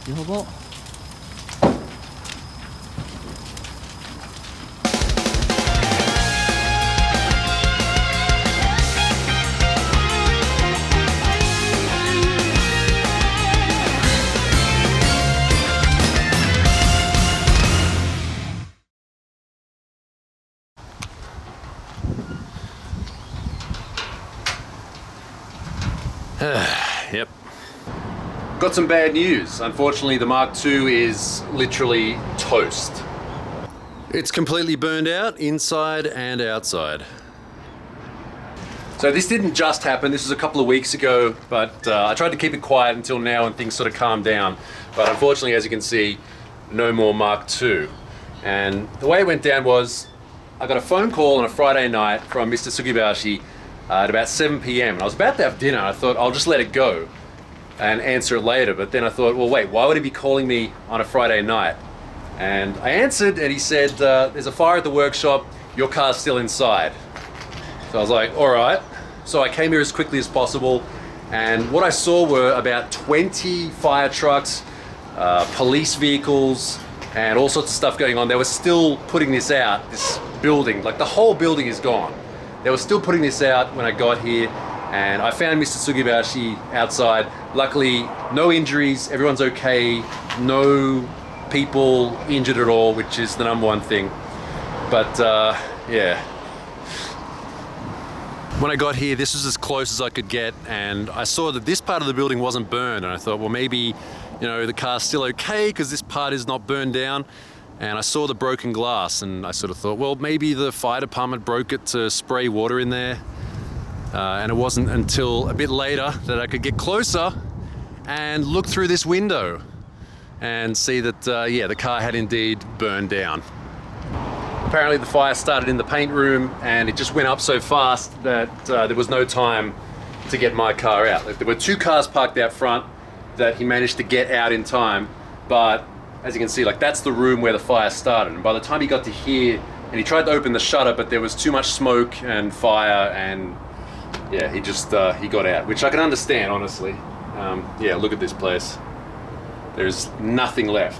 여보. Yep. Got some bad news. Unfortunately, the Mark II is literally toast. It's completely burned out inside and outside. So this didn't just happen. This was a couple of weeks ago, but I tried to keep it quiet until now and things sort of calmed down. But unfortunately, as you can see, no more Mark II. And the way it went down was I got a phone call on a Friday night from Mr. Sugibashi at about 7 p.m. and I was about to have dinner. I thought I'll just let it go and answer it later, but then I thought, well, wait, why would he be calling me on a Friday night? And I answered and he said, there's a fire at the workshop, your car's still inside. So I was like, all right. So I came here as quickly as possible, and what I saw were about 20 fire trucks, police vehicles, and all sorts of stuff going on. They were still putting this out, this building, like the whole building is gone. They were still putting this out when I got here, and I found Mr. Sugibashi outside. Luckily, no injuries, everyone's okay, no people injured at all, which is the number one thing. But yeah. When I got here, this was as close as I could get, and I saw that this part of the building wasn't burned, and I thought, well, maybe, you know, the car's still okay because this part is not burned down. And I saw the broken glass and I sort of thought, well, maybe the fire department broke it to spray water in there. And it wasn't until a bit later that I could get closer and look through this window and see that, yeah, the car had indeed burned down. Apparently the fire started in the paint room and it just went up so fast that there was no time to get my car out. Like, there were two cars parked out front that he managed to get out in time, but as you can see, like, that's the room where the fire started. And by the time he got to here, and he tried to open the shutter, but there was too much smoke and fire, and yeah, he just, he got out, which I can understand, honestly. Yeah, look at this place. There's nothing left.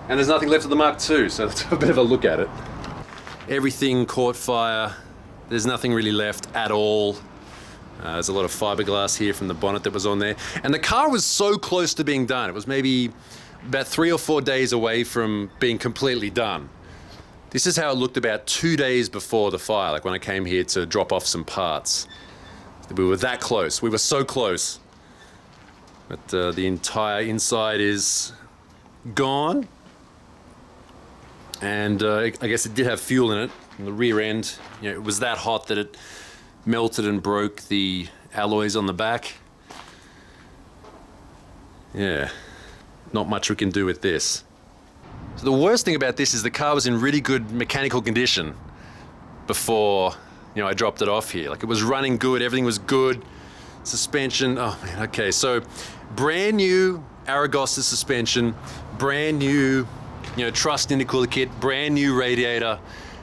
And there's nothing left of the Mark II, so let's have a bit of a look at it. Everything caught fire. There's nothing really left at all. There's a lot of fiberglass here from the bonnet that was on there. And the car was so close to being done. It was maybe about 3 or 4 days away from being completely done. This is how it looked about 2 days before the fire, like when I came here to drop off some parts. We were that close. We were so close. But the entire inside is gone. And I guess it did have fuel in it. And the rear end, you know, it was that hot that it melted and broke the alloys on the back. Yeah. Not much we can do with this. So the worst thing about this is the car was in really good mechanical condition before, you know, I dropped it off here. Like, it was running good, everything was good. Suspension, oh man, okay. So brand new Aragosta suspension, brand new, you know, truss intercooler kit, brand new radiator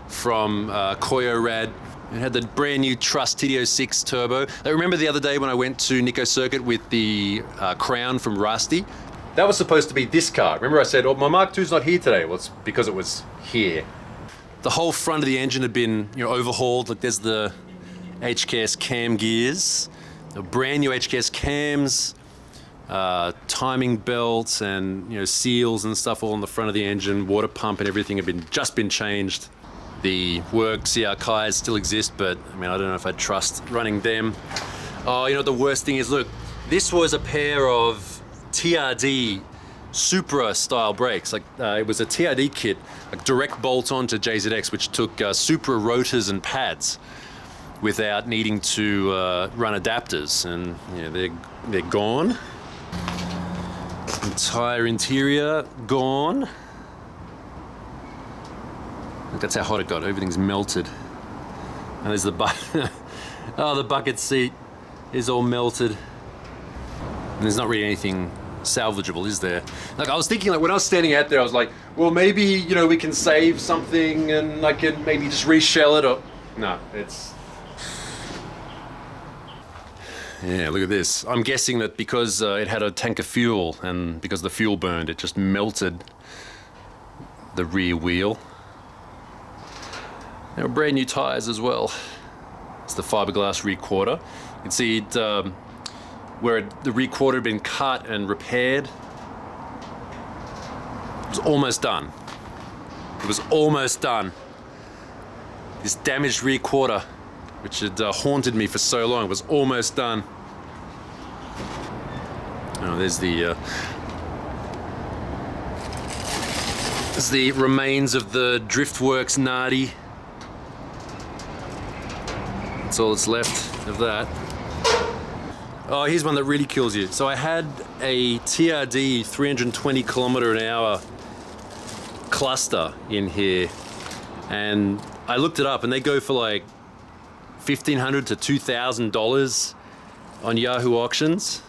from Koyo Rad. It had the brand new Truss TD06 turbo. I remember the other day when I went to Nico Circuit with the Crown from Rusty. That was supposed to be this car. Remember I said, oh, my Mark II's not here today. Well, it's because it was here. The whole front of the engine had been, you know, overhauled. Like, there's the HKS cam gears, the brand new HKS cams, timing belts and, you know, seals and stuff all on the front of the engine. Water pump and everything had just been changed. The work CR still exist, but I mean, I don't know if I'd trust running them. Oh, you know what the worst thing is? Look, this was a pair of TRD Supra style brakes. Like, it was a TRD kit, like direct bolt on to JZX, which took Supra rotors and pads without needing to run adapters, and yeah, they're gone. Entire interior gone. Look, that's how hot it got. Everything's melted. And there's the oh, the bucket seat is all melted. And there's not really anything salvageable, is there? Like, I was thinking, like, when I was standing out there, I was like, well, maybe, you know, we can save something and I can maybe just reshell it, or no, it's... Yeah, look at this. I'm guessing that because it had a tank of fuel and because the fuel burned, it just melted the rear wheel. There are brand new tires as well. It's the fiberglass rear quarter. You can see it, the rear quarter had been cut and repaired. It was almost done. It was almost done. This damaged rear quarter, which had haunted me for so long, was almost done. Oh, there's the remains of the Driftworks Nardi. That's all that's left of that. Oh, here's one that really kills you. So I had a TRD 320 kilometer an hour cluster in here, and I looked it up, and they go for like $1,500 to $2,000 on Yahoo auctions.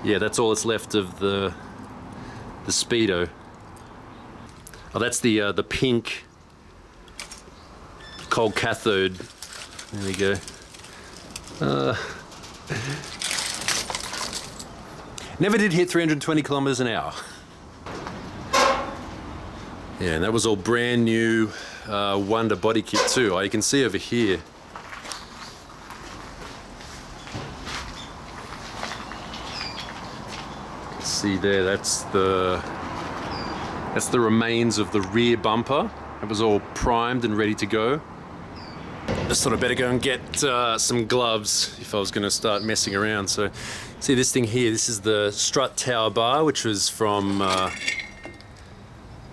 Yeah, that's all that's left of the Speedo. Oh, that's the pink cold cathode. There we go. Never did hit 320 kilometers an hour. Yeah, and that was all brand new Wonder body kit too. Oh, you can see over here. See there, that's the remains of the rear bumper. It was all primed and ready to go. Just thought I'd better go and get some gloves if I was going to start messing around. So, see this thing here, this is the strut tower bar, which was from, oh,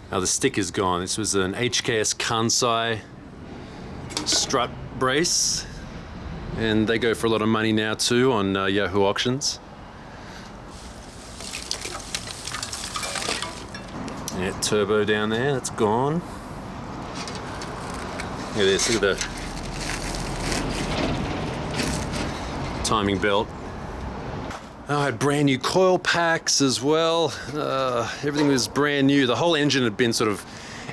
the sticker's gone. This was an HKS Kansai strut brace, and they go for a lot of money now too on Yahoo auctions. Yeah, turbo down there, that's gone. Look at this, look at the timing belt. Oh, I had brand new coil packs as well. Everything was brand new. The whole engine had been sort of,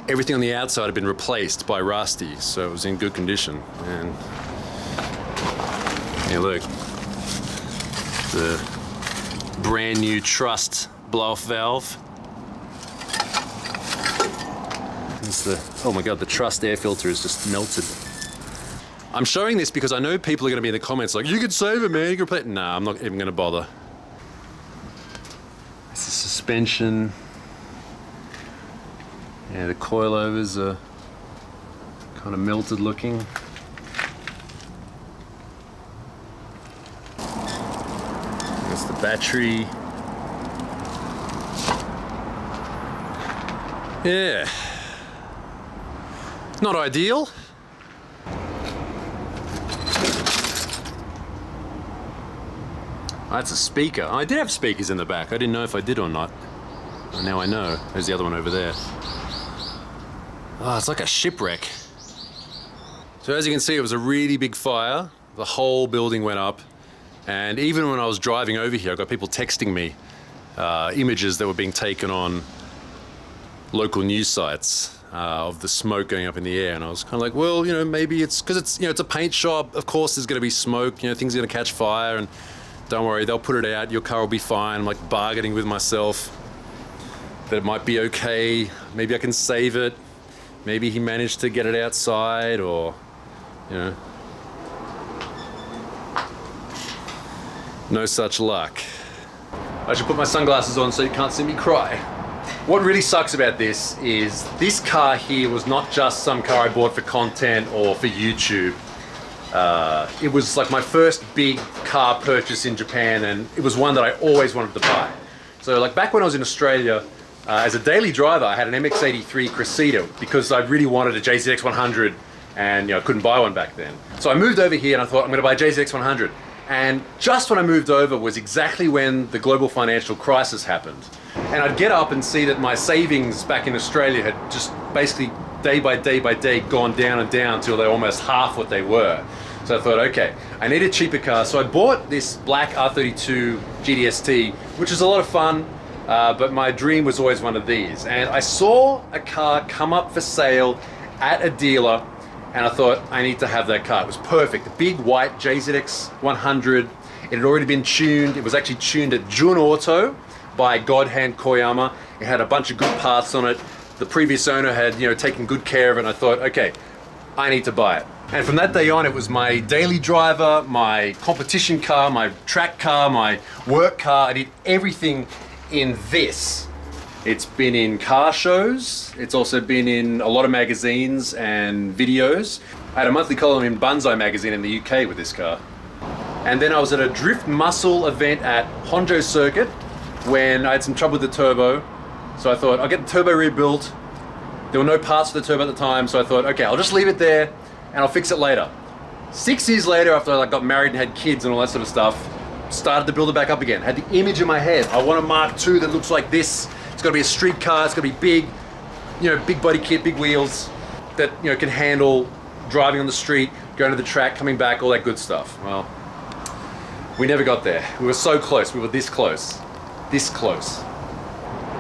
everything on the outside had been replaced by Rusty, so it was in good condition. And yeah, look, the brand new Trust blow-off valve. Oh my God, the Trust air filter is just melted. I'm showing this because I know people are going to be in the comments like, you could save it, man, you could play it. Nah, I'm not even going to bother. It's the suspension. Yeah, the coilovers are kind of melted looking. That's the battery. Yeah. Not ideal. That's a speaker. I did have speakers in the back. I didn't know if I did or not. Well, now I know. There's the other one over there. Oh, it's like a shipwreck. So as you can see, it was a really big fire. The whole building went up. And even when I was driving over here, I got people texting me images that were being taken on local news sites of the smoke going up in the air. And I was kind of like, well, you know, maybe it's because it's, you know, it's a paint shop. Of course, there's going to be smoke. You know, things are going to catch fire. And don't worry, they'll put it out. Your car will be fine. I'm like bargaining with myself that it might be okay. Maybe I can save it. Maybe he managed to get it outside, or, you know. No such luck. I should put my sunglasses on so you can't see me cry. What really sucks about this is this car here was not just some car I bought for content or for YouTube. It was like my first big car purchase in Japan, and it was one that I always wanted to buy. So like back when I was in Australia, as a daily driver, I had an MX-83 Cressida because I really wanted a JZX 100, and you know, I couldn't buy one back then. So I moved over here and I thought, I'm gonna buy a JZX 100. And just when I moved over was exactly when the global financial crisis happened. And I'd get up and see that my savings back in Australia had just basically day by day gone down and down till they're almost half what they were. So I thought, okay, I need a cheaper car. So I bought this black R32 GDST, which is a lot of fun, but my dream was always one of these. And I saw a car come up for sale at a dealer, and I thought, I need to have that car. It was perfect. The big white JZX 100. It had already been tuned. It was actually tuned at Jun Auto by Godhand Koyama. It had a bunch of good parts on it. The previous owner had, taken good care of it, and I thought, okay, I need to buy it. And from that day on, it was my daily driver, my competition car, my track car, my work car. I did everything in this. It's been in car shows. It's also been in a lot of magazines and videos. I had a monthly column in Banzai magazine in the UK with this car. And then I was at a drift muscle event at Honjo Circuit when I had some trouble with the turbo. So I thought, I'll get the turbo rebuilt. There were no parts for the turbo at the time, so I thought, okay, I'll just leave it there and I'll fix it later. 6 years later, after I got married and had kids and all that sort of stuff, started to build it back up again. Had the image in my head. I want a Mark II that looks like this. It's gotta be a street car, it's gotta be big, big body kit, big wheels, that can handle driving on the street, going to the track, coming back, all that good stuff. Well, we never got there. We were so close, we were this close. This close.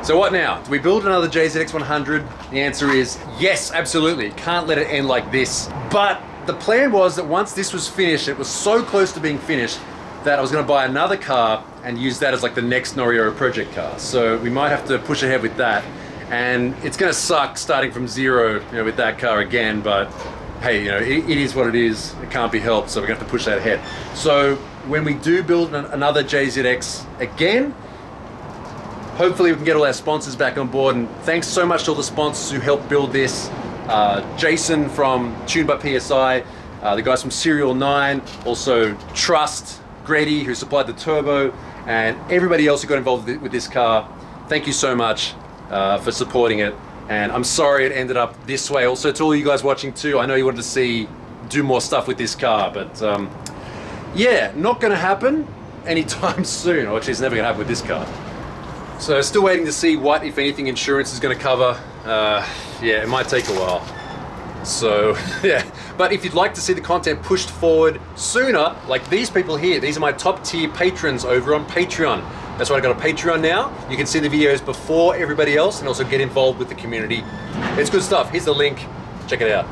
So what now? Do we build another JZX 100? The answer is yes, absolutely. Can't let it end like this. But the plan was that once this was finished, it was so close to being finished that I was gonna buy another car and use that as like the next Noriero project car. So we might have to push ahead with that. And it's gonna suck starting from zero with that car again, but hey, it is what it is. It can't be helped, so we're gonna have to push that ahead. So when we do build another JZX again, hopefully we can get all our sponsors back on board, and thanks so much to all the sponsors who helped build this. Jason from Tuned by PSI, the guys from Serial 9, also Trust, Grady who supplied the turbo, and everybody else who got involved with this car. Thank you so much for supporting it, and I'm sorry it ended up this way. Also to all you guys watching too, I know you wanted to do more stuff with this car, but yeah, not gonna happen anytime soon, or actually it's never gonna happen with this car. So still waiting to see what, if anything, insurance is going to cover. Yeah, it might take a while. So yeah, but if you'd like to see the content pushed forward sooner, like these people here, these are my top tier patrons over on Patreon. That's why I got a Patreon now. You can see the videos before everybody else and also get involved with the community. It's good stuff. Here's the link. Check it out.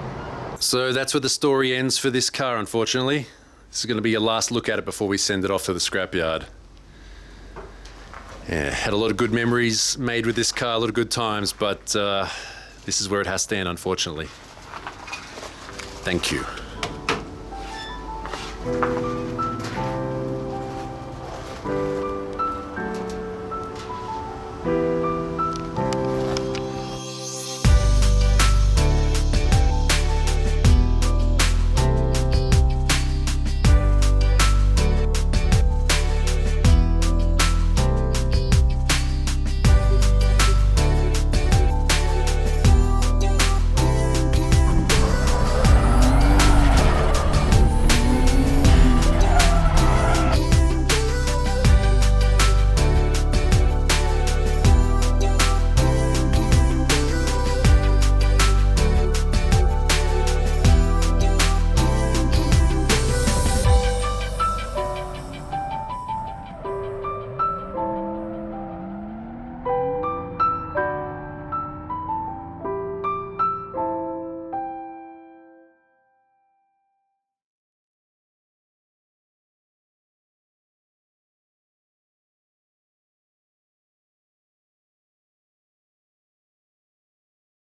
So that's where the story ends for this car, unfortunately. This is going to be your last look at it before we send it off to the scrapyard. Yeah, had a lot of good memories made with this car, a lot of good times, but this is where it has to end, unfortunately. Thank you.